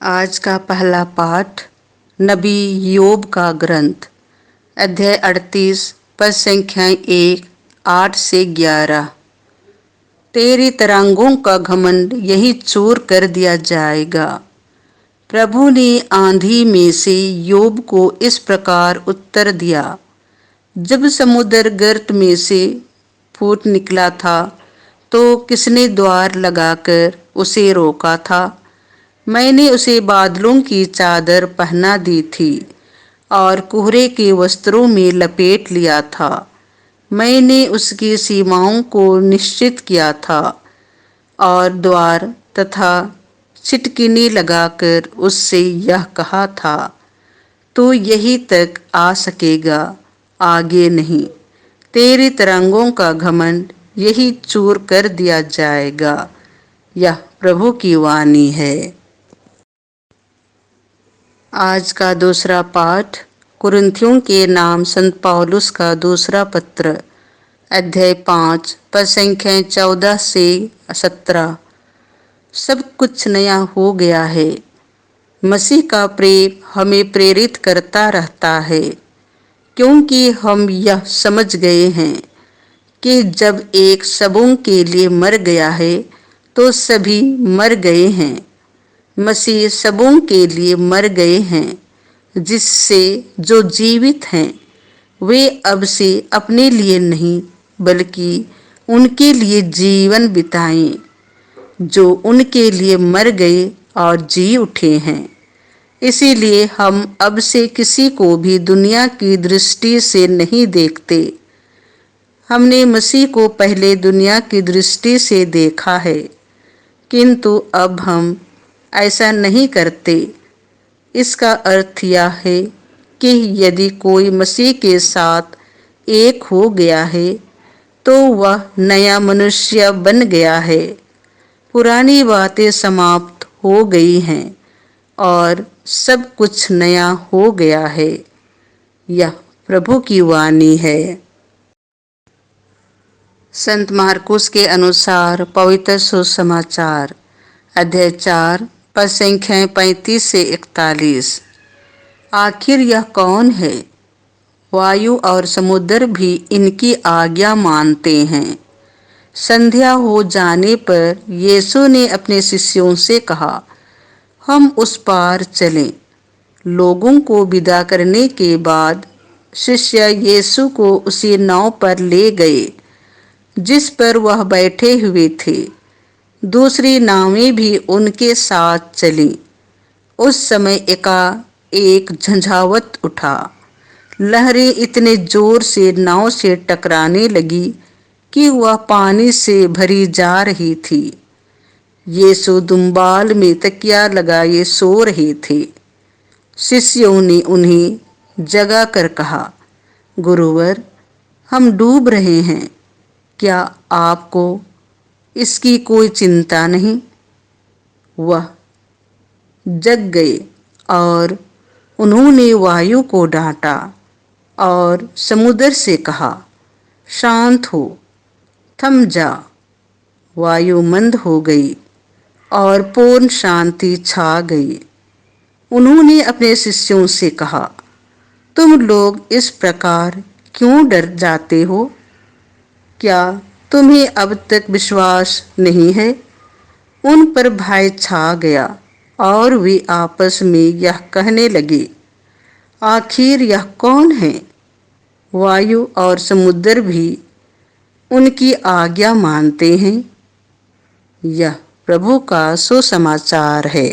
आज का पहला पाठ नबी योब का ग्रंथ अध्याय 38 पद संख्याएं 1, 8 से 11। तेरी तरंगों का घमंड यही चूर कर दिया जाएगा। प्रभु ने आंधी में से योब को इस प्रकार उत्तर दिया। जब समुद्र गर्त में से फूट निकला था तो किसने द्वार लगाकर उसे रोका था। मैंने उसे बादलों की चादर पहना दी थी और कोहरे के वस्त्रों में लपेट लिया था। मैंने उसकी सीमाओं को निश्चित किया था और द्वार तथा छिटकिनी लगाकर उससे यह कहा था, तू यहीं तक आ सकेगा, आगे नहीं। तेरी तरंगों का घमंड यही चूर कर दिया जाएगा। यह प्रभु की वाणी है। आज का दूसरा पाठ कुरिन्थियों के नाम संत पौलुस का दूसरा पत्र अध्याय 5 पद संख्याएं 14 से 17। सब कुछ नया हो गया है। मसीह का प्रेम हमें प्रेरित करता रहता है, क्योंकि हम यह समझ गए हैं कि जब एक सबों के लिए मर गया है तो सभी मर गए हैं। मसीह सबों के लिए मर गए हैं, जिससे जो जीवित हैं वे अब से अपने लिए नहीं बल्कि उनके लिए जीवन बिताएं, जो उनके लिए मर गए और जी उठे हैं। इसीलिए हम अब से किसी को भी दुनिया की दृष्टि से नहीं देखते। हमने मसीह को पहले दुनिया की दृष्टि से देखा है, किंतु अब हम ऐसा नहीं करते। इसका अर्थ यह है कि यदि कोई मसीह के साथ एक हो गया है तो वह नया मनुष्य बन गया है। पुरानी बातें समाप्त हो गई हैं और सब कुछ नया हो गया है। यह प्रभु की वाणी है। संत मार्कुस के अनुसार पवित्र सुसमाचार अध्याय 4 पद संख्याएं 35 से 41। आखिर यह कौन है? वायु और समुद्र भी इनकी आज्ञा मानते हैं। संध्या हो जाने पर यीशु ने अपने शिष्यों से कहा, हम उस पार चलें। लोगों को विदा करने के बाद शिष्य यीशु को उसी नाव पर ले गए जिस पर वह बैठे हुए थे। दूसरी नावें भी उनके साथ चलीं। उस समय एकाएक झंझावत उठा। लहरें इतने जोर से नाव से टकराने लगी कि वह पानी से भरी जा रही थी। यीशु दुम्बाल में तकिया लगाए सो रहे थे। शिष्यों ने उन्हें जगा कर कहा, गुरुवर, हम डूब रहे हैं, क्या आपको इसकी कोई चिंता नहीं? वह जग गए और उन्होंने वायु को डांटा और समुद्र से कहा, शांत हो, थम जा। वायु मंद हो गई और पूर्ण शांति छा गई। उन्होंने अपने शिष्यों से कहा, तुम लोग इस प्रकार क्यों डर जाते हो? क्या तुम्हें अब तक विश्वास नहीं है? उन पर भय छा गया और वे आपस में यह कहने लगे, आखिर यह कौन है? वायु और समुद्र भी उनकी आज्ञा मानते हैं। यह प्रभु का सुसमाचार है।